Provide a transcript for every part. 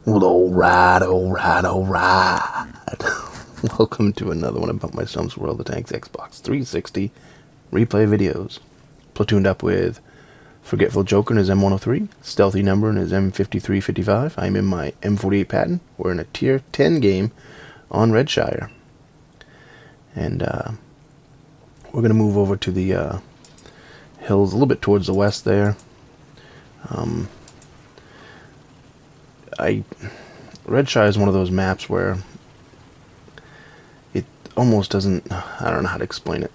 Well, alright, alright, alright. Welcome to another one of BumpmyStump's World of Tanks Xbox 360 replay videos. Platooned up with Forgetful Joker in his M103, Stealthy Number in his M53-55. I'm in my M48 Patton. We're in a tier 10 game on Redshire. And we're going to move over to the hills a little bit towards the west there. Redshire is one of those maps where it almost doesn't, I don't know how to explain it.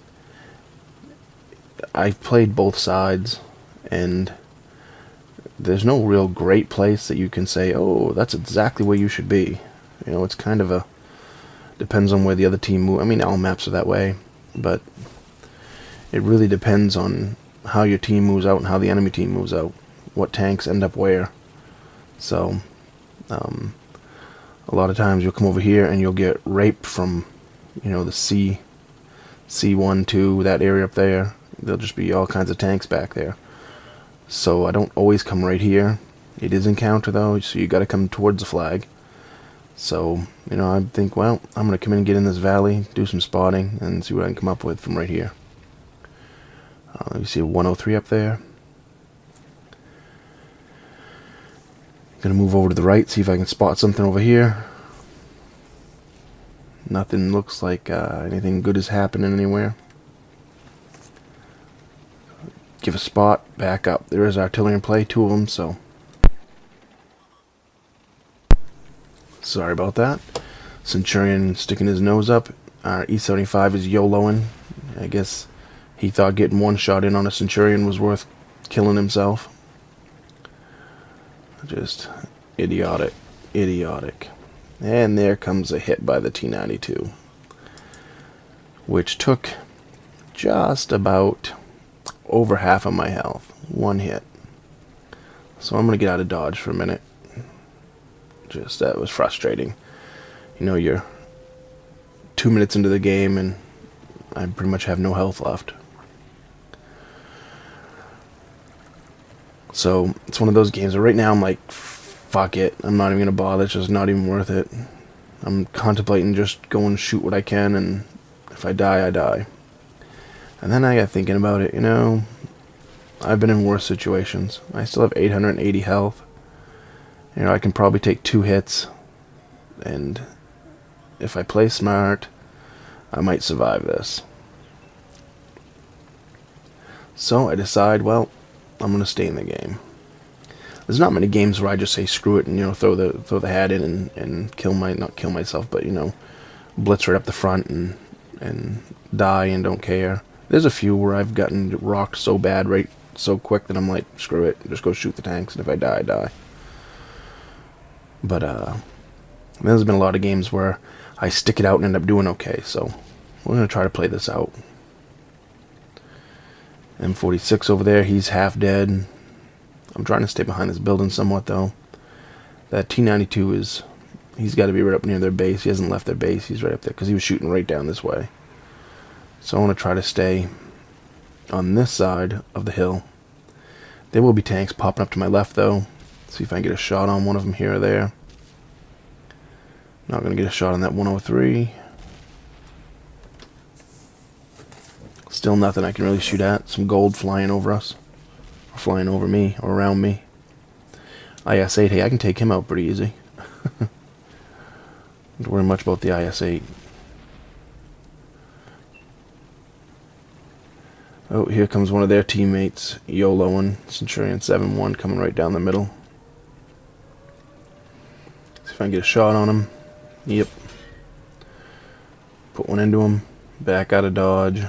I've played both sides, and there's no real great place that you can say, oh, that's exactly where you should be. You know, it's kind of depends on where the other team moves. I mean, all maps are that way, but it really depends on how your team moves out and how the enemy team moves out, what tanks end up where. So a lot of times you'll come over here and you'll get raped from, you know, the C1, 2, that area up there. There'll just be all kinds of tanks back there. So I don't always come right here. It is encounter though, so you got to come towards the flag. So, you know, I think, well, I'm going to come in and get in this valley, do some spotting, and see what I can come up with from right here. You see a 103 up there. Gonna move over to the right, see if I can spot something over here. Nothing looks like anything good is happening anywhere. Give a spot, back up. There is artillery in play, 2 of them, so sorry about that. Centurion sticking his nose up. Our E75 is YOLOing. I guess he thought getting one shot in on a Centurion was worth killing himself. Just idiotic. And there comes a hit by the T92, which took just about over half of my health. One hit. So I'm going to get out of dodge for a minute. That was frustrating. You know, you're 2 minutes into the game and I pretty much have no health left. So it's one of those games where right now I'm like, fuck it, I'm not even going to bother, it's just not even worth it. I'm contemplating just go and shoot what I can, and if I die, I die. And then I got thinking about it, you know, I've been in worse situations. I still have 880 health. You know, I can probably take 2 hits, and if I play smart, I might survive this. So I decide, well, I'm gonna stay in the game. There's not many games where I just say screw it and, you know, throw the hat in and not kill myself, but, you know, blitz right up the front and die and don't care. There's a few where I've gotten rocked so bad right so quick that I'm like, screw it, just go shoot the tanks, and if I die, I die. But there's been a lot of games where I stick it out and end up doing okay, so we're gonna try to play this out. M46 over there, he's half dead. I'm trying to stay behind this building somewhat though. That T92 he's got to be right up near their base. He hasn't left their base, he's right up there because he was shooting right down this way. So I want to try to stay on this side of the hill. There will be tanks popping up to my left though. See if I can get a shot on one of them here or there. Not going to get a shot on that 103. Still nothing I can really shoot at. Some gold flying over us. Or flying over me, or around me. IS-8, hey, I can take him out pretty easy. Don't worry much about the IS-8. Oh, here comes one of their teammates, YOLOing. Centurion 7-1 coming right down the middle. See if I can get a shot on him. Yep. Put one into him. Back out of dodge.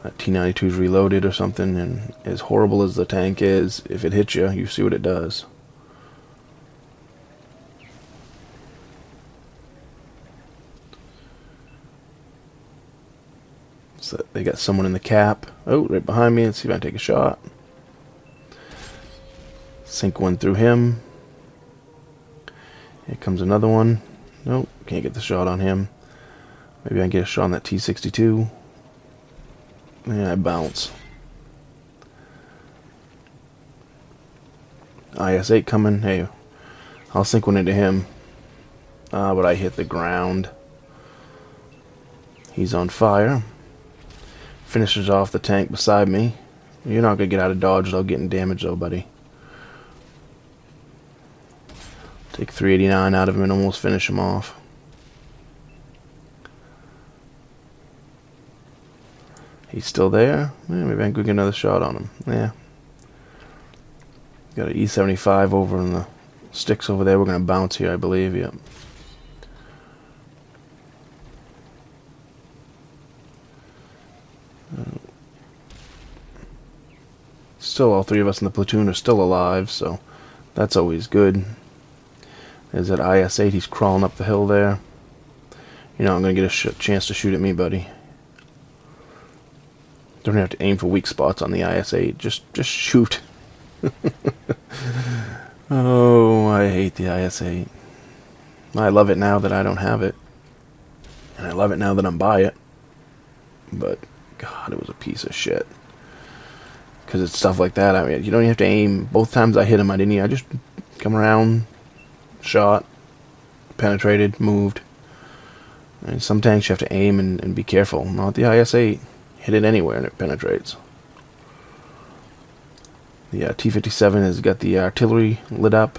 That T92 is reloaded or something, and as horrible as the tank is, if it hits you, you see what it does. So they got someone in the cap. Oh, right behind me. Let's see if I can take a shot. Sink one through him. Here comes another one. Nope, can't get the shot on him. Maybe I can get a shot on that T62. Yeah, I bounce. IS-8 coming. Hey, I'll sink one into him. But I hit the ground. He's on fire. Finishes off the tank beside me. You're not going to get out of dodge without getting damaged though, buddy. Take 389 out of him and almost finish him off. He's still there. Maybe I can get another shot on him. Yeah. Got an E75 over in the sticks over there. We're going to bounce here, I believe. Yep. Still, all three of us in the platoon are still alive, so that's always good. There's that IS-8. He's crawling up the hill there. You're not going to get a chance to shoot at me, buddy. Don't have to aim for weak spots on the IS-8. Just shoot. Oh, I hate the IS-8. I love it now that I don't have it. And I love it now that I'm by it. But, God, it was a piece of shit. Because it's stuff like that. I mean, you don't even have to aim. Both times I hit him, I just come around, shot, penetrated, moved. And some tanks you have to aim and be careful. Not the IS-8. Hit it anywhere and it penetrates. The T-57 has got the artillery lit up.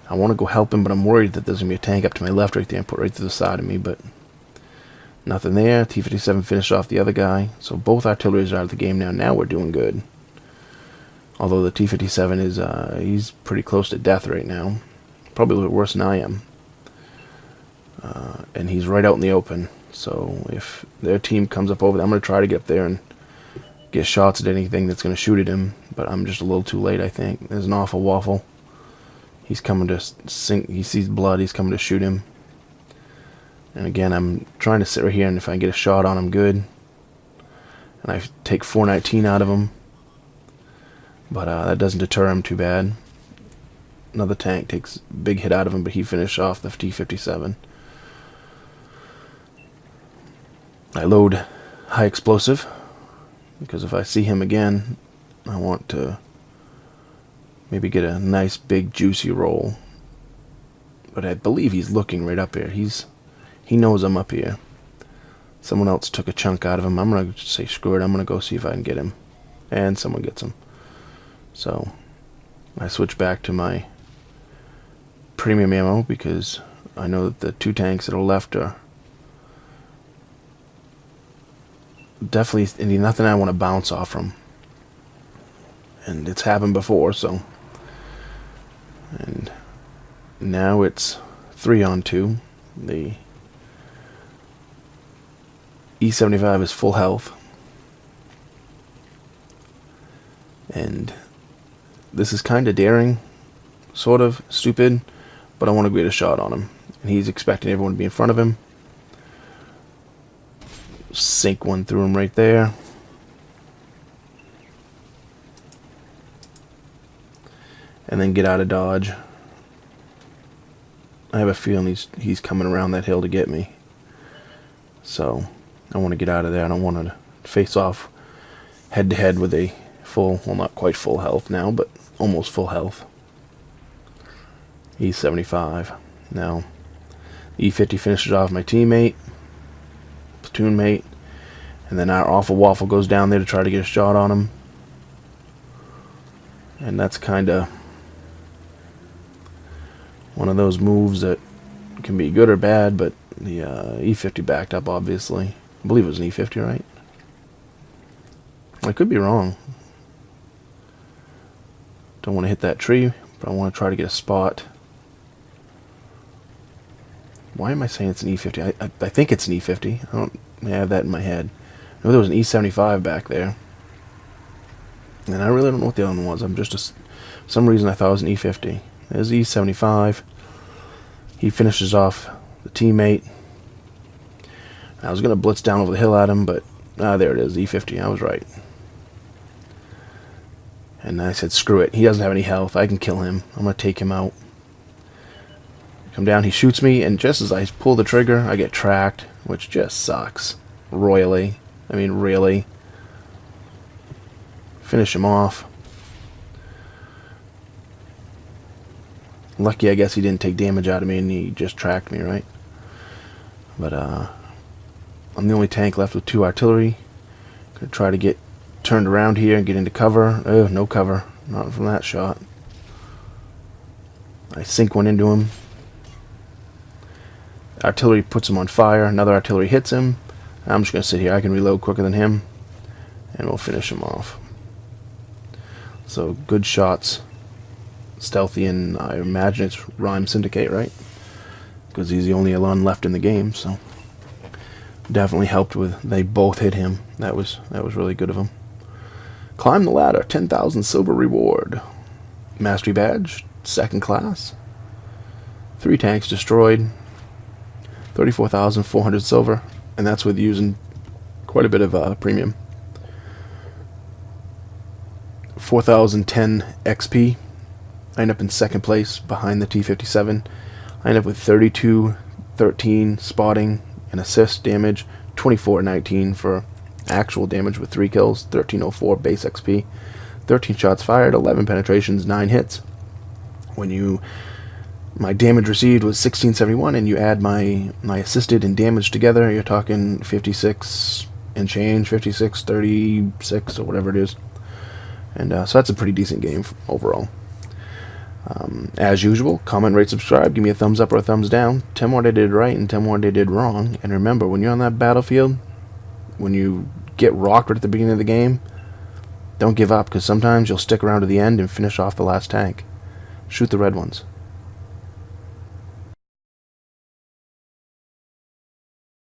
I want to go help him, but I'm worried that there's going to be a tank up to my left right there and put right through the side of me, but nothing there. T-57 finished off the other guy. So both artilleries are out of the game now. Now we're doing good. Although the T-57 is, he's pretty close to death right now. Probably a little bit worse than I am. And he's right out in the open. So if their team comes up over there, I'm going to try to get up there and get shots at anything that's going to shoot at him. But I'm just a little too late, I think. There's an awful waffle. He's coming to sink. He sees blood. He's coming to shoot him. And again, I'm trying to sit right here, and if I get a shot on him, good. And I take 419 out of him. But that doesn't deter him too bad. Another tank takes a big hit out of him, but he finished off the T-57. I load high explosive, because if I see him again, I want to maybe get a nice big juicy roll. But I believe he's looking right up here. He knows I'm up here. Someone else took a chunk out of him. I'm going to say screw it. I'm going to go see if I can get him. And someone gets him. So I switch back to my premium ammo because I know that the two tanks that are left are definitely nothing I want to bounce off from. And it's happened before, so. And now it's 3-on-2. The E75 is full health. And this is kind of daring, sort of stupid, but I want to get a shot on him. And he's expecting everyone to be in front of him. Sink one through him right there. And then get out of dodge. I have a feeling he's coming around that hill to get me. So I want to get out of there. I don't want to face off head to head with a full, well, not quite full health now, but almost full health. E75. Now, E50 finishes off my teammate, platoon mate, and then our awful waffle goes down there to try to get a shot on him. And that's kind of one of those moves that can be good or bad, but the E50 backed up, obviously. I believe it was an E50, right? I could be wrong. Don't want to hit that tree, but I want to try to get a spot. Why am I saying it's an E50? I think it's an E50. I don't have that in my head. I know there was an E75 back there. And I really don't know what the other one was. For some reason I thought it was an E50. There's E75. He finishes off the teammate. I was going to blitz down over the hill at him, but there it is, E50. I was right. And I said, screw it. He doesn't have any health. I can kill him. I'm going to take him out. Come down, he shoots me, and just as I pull the trigger, I get tracked, which just sucks. Royally. I mean, really. Finish him off. Lucky, I guess he didn't take damage out of me and he just tracked me, right? But I'm the only tank left with 2 artillery. Gonna try to get turned around here and get into cover. Oh, no cover. Not from that shot. I sink one into him. Artillery puts him on fire. Another artillery hits him. I'm just going to sit here. I can reload quicker than him. And we'll finish him off. So, good shots. Stealthy, and I imagine it's Rhyme Syndicate, right? Because he's the only one left in the game, so... Definitely helped with... They both hit him. That was really good of him. Climb the ladder. 10,000 silver reward. Mastery badge. 2nd class. 3 tanks destroyed. 34,400 silver. And that's with using quite a bit of premium. 4,010 XP. I end up in 2nd place behind the T-57. I end up with 3213 spotting and assist damage, 2419 for actual damage with 3 kills, 1304 base XP, 13 shots fired, 11 penetrations, 9 hits. My damage received was 1671, and you add my assisted and damage together, you're talking 56 and change, 5636 or whatever it is. And so that's a pretty decent game overall. As usual, comment, rate, subscribe, give me a thumbs up or a thumbs down. Tell me what I did right and tell me what I did wrong. And remember, when you're on that battlefield, when you get rocked right at the beginning of the game, don't give up, because sometimes you'll stick around to the end and finish off the last tank. Shoot the red ones.